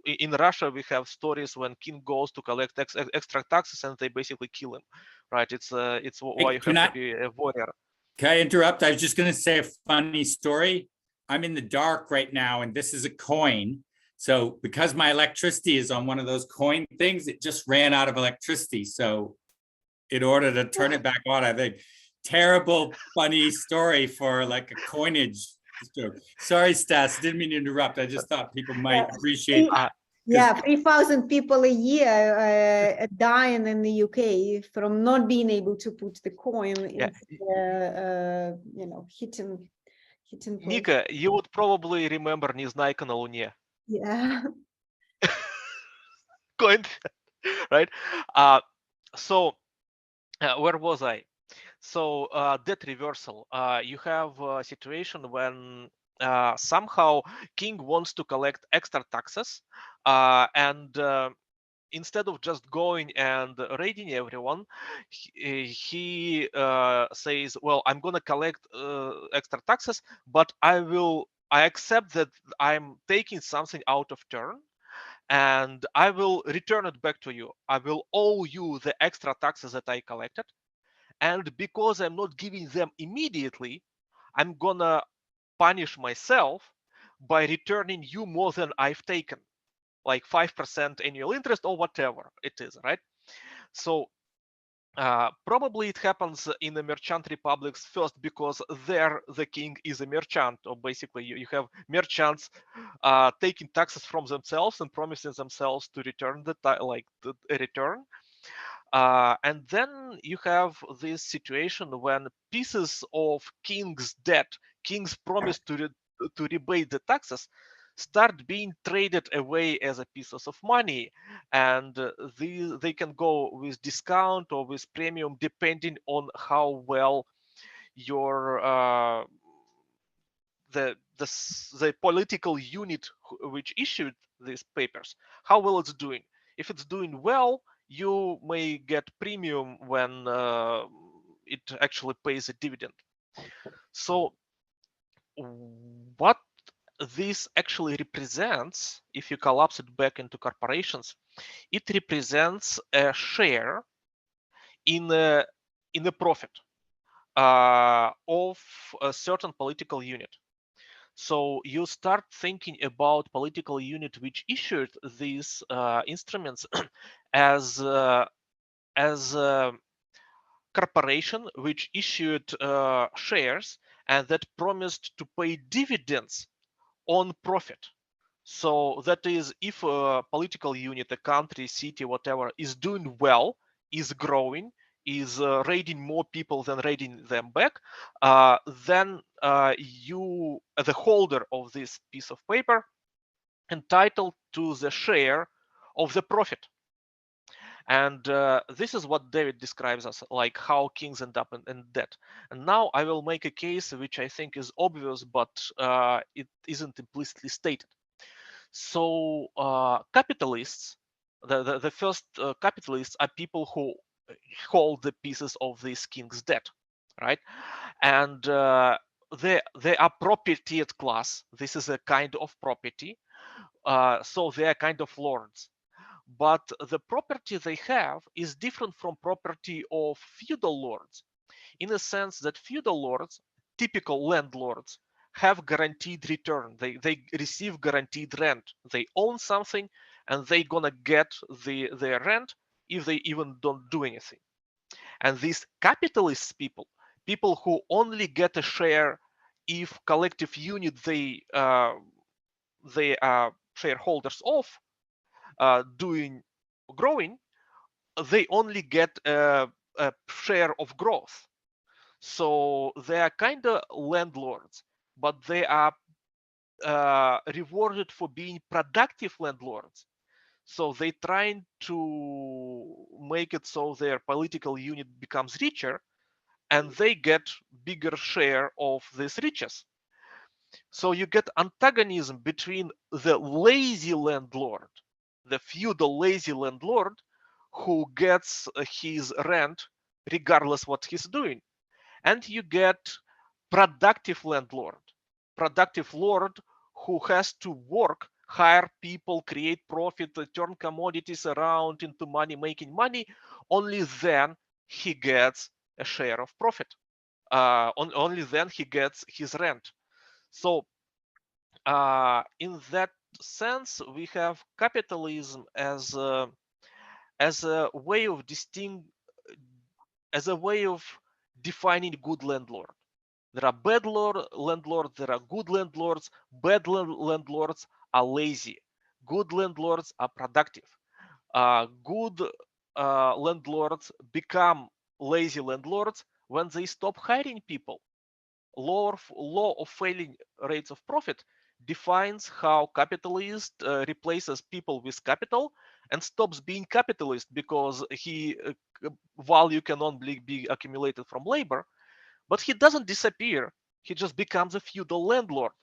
in Russia we have stories when king goes to collect extra taxes and they basically kill him, right? It's why you have to be a warrior. Can I interrupt? I was just going to say a funny story. I'm in the dark right now, and this is a coin. So because my electricity is on one of those coin things, it just ran out of electricity. So in order to turn it back on, I think terrible, funny story for like a coinage joke. Sorry, Stas, didn't mean to interrupt. I just thought people might appreciate that. Yeah, 3,000 people a year dying in the UK from not being able to put the coin into hitting. Nika, you would probably remember Незнайка на Луне. Yeah. Coin, right? So where was I? So debt reversal. You have a situation when somehow king wants to collect extra taxes, and instead of just going and raiding everyone, he says, well, I'm going to collect extra taxes, but I accept that I'm taking something out of turn, and I will return it back to you. I will owe you the extra taxes that I collected. And because I'm not giving them immediately, I'm gonna punish myself by returning you more than I've taken, like 5% annual interest or whatever it is, right? So probably it happens in the merchant republics first because there the king is a merchant, or basically you have merchants taking taxes from themselves and promising themselves to return the return. And then you have this situation when pieces of king's debt, king's promise to rebate the taxes, start being traded away as a pieces of money, and they can go with discount or with premium depending on how well your the political unit which issued these papers, how well it's doing. If it's doing well, you may get premium when it actually pays a dividend. So what this actually represents, if you collapse it back into corporations, it represents a share in a profit of a certain political unit. So you start thinking about political unit which issued these instruments as a corporation which issued shares and that promised to pay dividends on profit. So that is, if a political unit, a country, city, whatever, is doing well, is growing, is raiding more people than raiding them back, then you, the holder of this piece of paper, entitled to the share of the profit. And this is what David describes as like how kings end up in debt. And now I will make a case which I think is obvious, but it isn't implicitly stated. So capitalists, the first capitalists are people who hold the pieces of this king's debt, right? And they are propertied class. This is a kind of property. So they are kind of lords. But the property they have is different from property of feudal lords, in a sense that feudal lords, typical landlords, have guaranteed return. They receive guaranteed rent. They own something and they gonna get their rent if they even don't do anything. And these capitalist people who only get a share if collective unit they are shareholders of growing, they only get a share of growth. So they are kind of landlords, but they are rewarded for being productive landlords. So they trying to make it so their political unit becomes richer and they get bigger share of these riches. So you get antagonism between the lazy landlord, the feudal lazy landlord, who gets his rent regardless what he's doing, and you get productive landlord, productive lord who has to work, hire people, create profit, turn commodities around into money, making money. Only then he gets a share of profit. Only then he gets his rent. So in that sense, we have capitalism as a way of defining good landlord. There are bad landlords, there are good landlords. Bad landlords are lazy. Good landlords are productive. Good landlords become lazy landlords when they stop hiring people. Law of failing rates of profit defines how capitalist replaces people with capital and stops being capitalist because value can only be accumulated from labor. But he doesn't disappear. He just becomes a feudal landlord.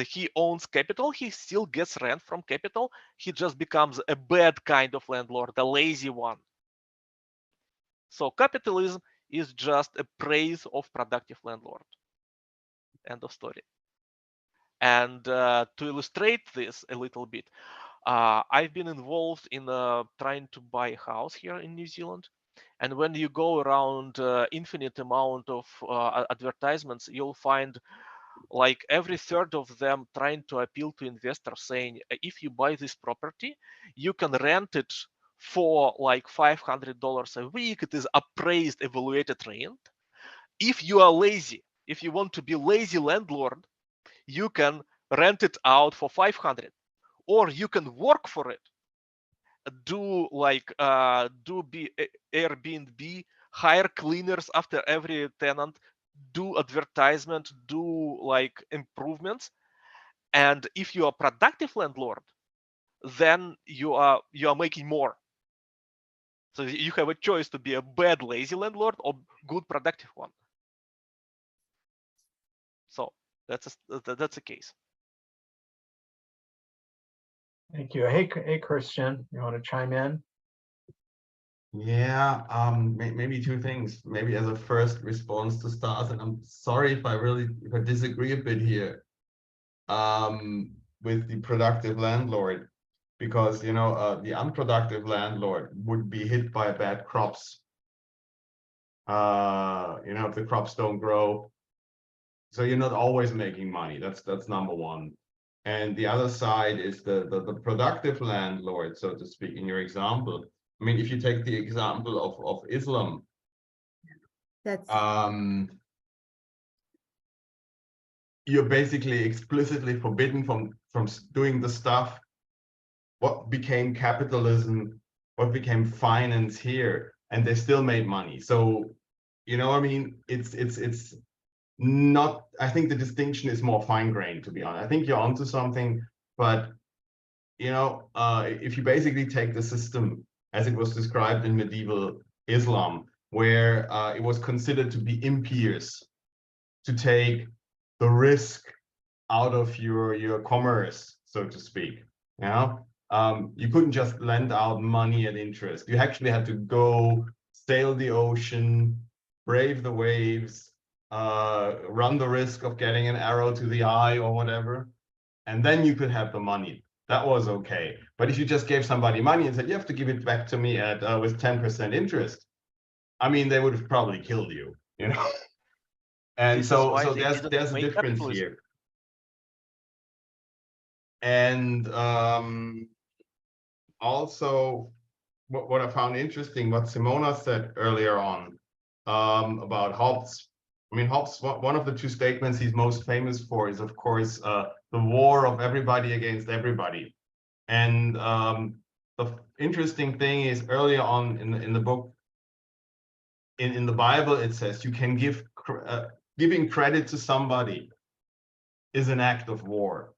He owns capital. He still gets rent from capital. He just becomes a bad kind of landlord, a lazy one. So capitalism is just a praise of productive landlord. End of story. And to illustrate this a little bit, I've been involved in trying to buy a house here in New Zealand. And when you go around infinite amount of advertisements, you'll find like every third of them trying to appeal to investors, saying, if you buy this property, you can rent it for like $500 a week. It is appraised, evaluated rent. If you are lazy, if you want to be lazy landlord, you can rent it out for 500, or you can work for it. do like Airbnb, hire cleaners after every tenant, do advertisement, do like improvements. And if you are productive landlord, then you are making more. So you have a choice to be a bad lazy landlord or good productive one. So that's a case. Thank you. Hey, Christian, you want to chime in? Yeah, maybe two things. Maybe as a first response to Stas, and I'm sorry if I disagree a bit here with the productive landlord, because the unproductive landlord would be hit by bad crops. If the crops don't grow, so you're not always making money. That's number one. And the other side is the productive landlord, so to speak, in your example. I mean, if you take the example of Islam, That's you're basically explicitly forbidden from doing the stuff what became capitalism, what became finance here, and they still made money. So, I mean, it's not, I think the distinction is more fine-grained, to be honest. I think you're onto something, but if you basically take the system as it was described in medieval Islam, where it was considered to be impious to take the risk out of your commerce, so to speak. You couldn't just lend out money at interest. You actually had to go sail the ocean, brave the waves, run the risk of getting an arrow to the eye or whatever, and then you could have the money. That was okay. But if you just gave somebody money and said, you have to give it back to me at with 10% interest, I mean, they would have probably killed you, And so there's a difference here. And also what I found interesting, what Simona said earlier on about Hobbes. I mean, Hobbes, one of the two statements he's most famous for is, of course, the war of everybody against everybody. And the interesting thing is, earlier on in the book, in the Bible, it says you can giving credit to somebody is an act of war,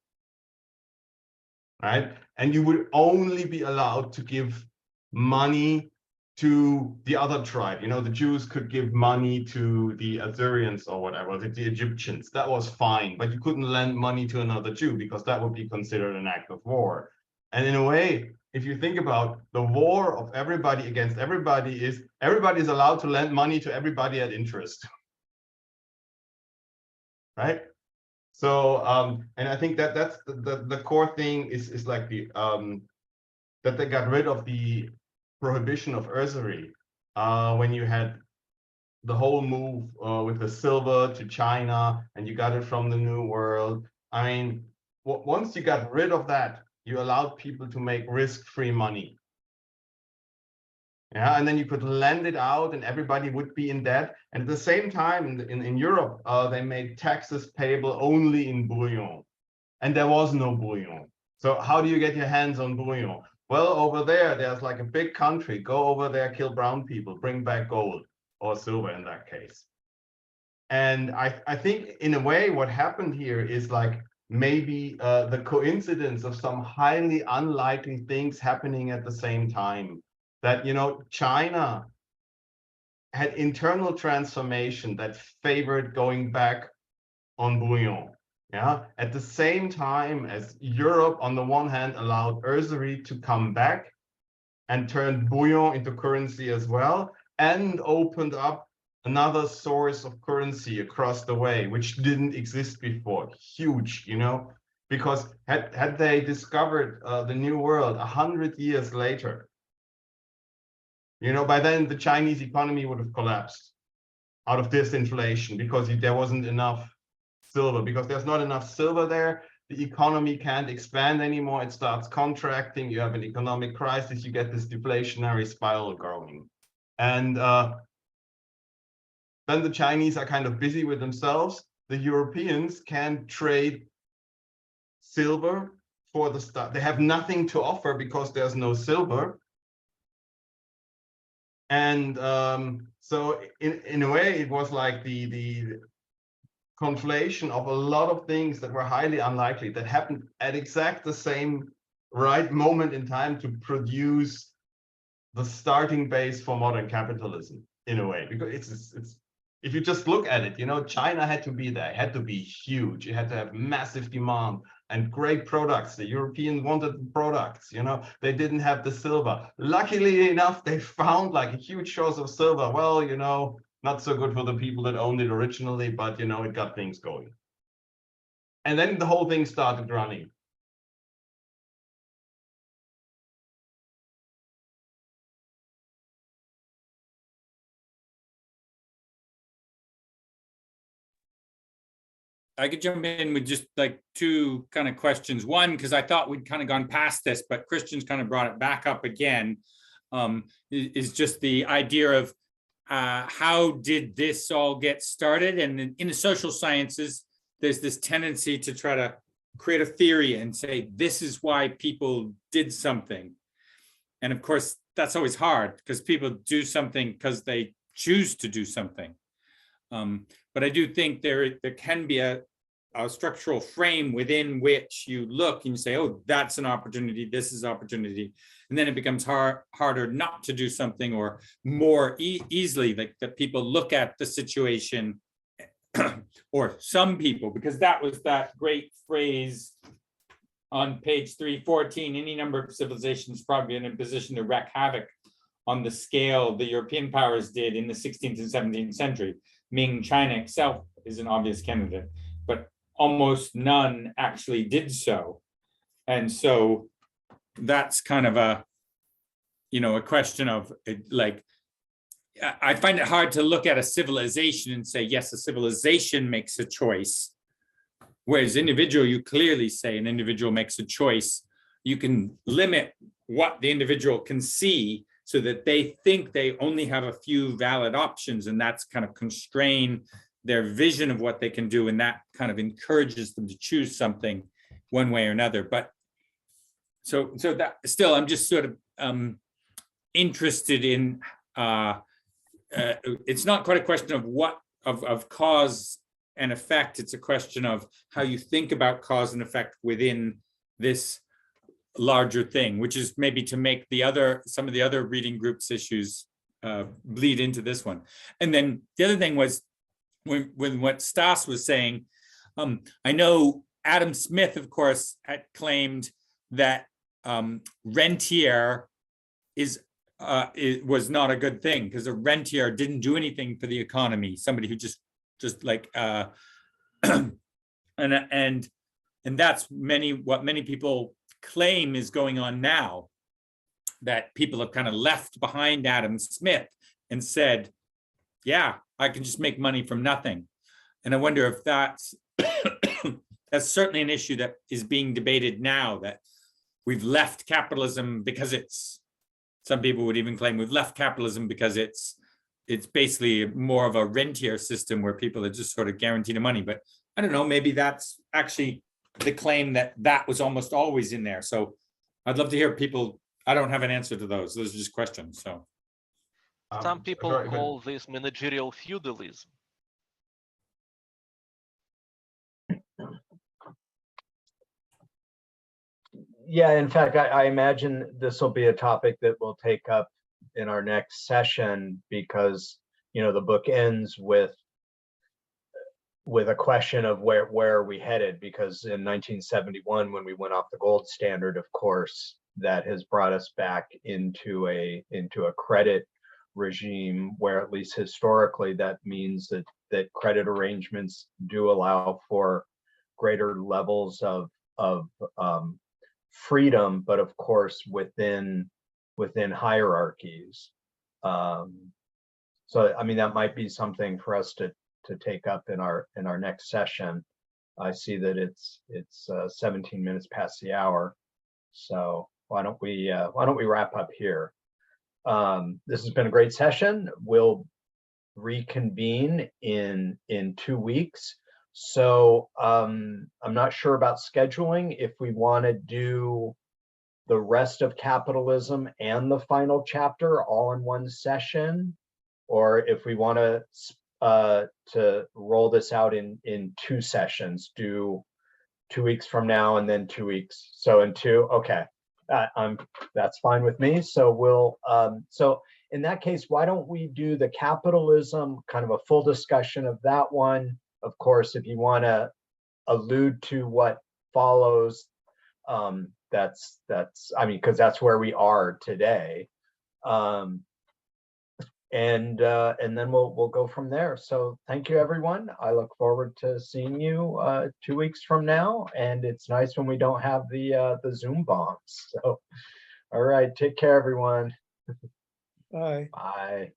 right? And you would only be allowed to give money to the other tribe. The Jews could give money to the Assyrians or whatever, the Egyptians. That was fine, but you couldn't lend money to another Jew because that would be considered an act of war. And in a way, if you think about the war of everybody against everybody, is everybody is allowed to lend money to everybody at interest, right? So, and I think that's the core thing is like that they got rid of the prohibition of usury when you had the whole move with the silver to China, and you got it from the New World. I mean, once you got rid of that, you allowed people to make risk-free money. Yeah, and then you could lend it out and everybody would be in debt. And at the same time, in Europe, they made taxes payable only in bullion. And there was no bullion. So how do you get your hands on bullion? Well, over there's like a big country. Go over there, kill brown people, bring back gold or silver in that case. And I think in a way what happened here is like maybe the coincidence of some highly unlikely things happening at the same time. That, China had internal transformation that favored going back on bullion. Yeah. At the same time as Europe, on the one hand, allowed usury to come back and turned bullion into currency as well, and opened up another source of currency across the way, which didn't exist before. Huge, because had they discovered the New World 100 years later, by then the Chinese economy would have collapsed out of disinflation because there wasn't enough silver, because there's not enough silver there. The economy can't expand anymore. It starts contracting. You have an economic crisis. You get this deflationary spiral growing. And then the Chinese are kind of busy with themselves. The Europeans can trade silver for the start. They have nothing to offer because there's no silver. And so in a way, it was like the conflation of a lot of things that were highly unlikely that happened at exact the same right moment in time to produce the starting base for modern capitalism in a way. Because it's if you just look at it, you know, China had to be there, it had to be huge, it had to have massive demand and great products. The Europeans wanted the products, you know, they didn't have the silver. Luckily enough, they found like a huge source of silver. Well, you know, not so good for the people that owned it originally, but you know, it got things going. And then the whole thing started running. I could jump in with just like two kind of questions. One, because I thought we'd kind of gone past this, but Christian's kind of brought it back up again, is just the idea of how did this all get started? And in the social sciences, there's this tendency to try to create a theory and say, this is why people did something. And of course, that's always hard because people do something because they choose to do something. But I do think there can be a structural frame within which you look and you say, oh, that's an opportunity, this is opportunity. And then it becomes harder not to do something, or more easily, like that people look at the situation or some people, because that was that great phrase on page 314, any number of civilizations probably in a position to wreak havoc on the scale the European powers did in the 16th and 17th century. Ming China itself is an obvious candidate, but almost none actually did so. And so that's kind of a, you know, a question of like, I find it hard to look at a civilization and say, yes, a civilization makes a choice. Whereas individual, you clearly say an individual makes a choice. You can limit what the individual can see so that they think they only have a few valid options, and that's kind of constrain their vision of what they can do, and that kind of encourages them to choose something one way or another. But so that still, I'm just sort of interested in, it's not quite a question of what of cause and effect, it's a question of how you think about cause and effect within this larger thing, which is maybe to make some of the other reading groups issues bleed into this one. And then the other thing was when what Stas was saying, I know Adam Smith, of course, had claimed that rentier was not a good thing because a rentier didn't do anything for the economy. Somebody who just like and that's what many people claim is going on now, that people have kind of left behind Adam Smith and said, yeah, I can just make money from nothing. And I wonder if that's that's certainly an issue that is being debated now, that we've left capitalism because some people would even claim we've left capitalism because it's basically more of a rentier system where people are just sort of guaranteed the money. But I don't know, maybe that's actually the claim that was almost always in there. So I'd love to hear people. I don't have an answer to those. Those are just questions. So some people call this managerial feudalism. Yeah, in fact, I imagine this will be a topic that we'll take up in our next session, because, you know, the book ends with a question of where are we headed, because in 1971, when we went off the gold standard, of course, that has brought us back into a credit regime where, at least historically, that means that credit arrangements do allow for greater levels of freedom, but of course within hierarchies. So I mean, that might be something for us to take up in our next session. I see that it's 17 minutes past the hour, so why don't we wrap up here? This has been a great session. We'll reconvene in 2 weeks So I'm not sure about scheduling, if we want to do the rest of capitalism and the final chapter all in one session, or if we want to roll this out in 2 sessions, do 2 weeks from now and then 2 weeks. So in 2, okay, that's fine with me. So we'll so in that case, why don't we do the capitalism, kind of a full discussion of that one. Of course, if you want to allude to what follows, that's I mean, because that's where we are today. And then we'll go from there. So thank you, everyone. I look forward to seeing you 2 weeks from now. And it's nice when we don't have the Zoom bombs. So, all right, take care, everyone. Bye. Bye.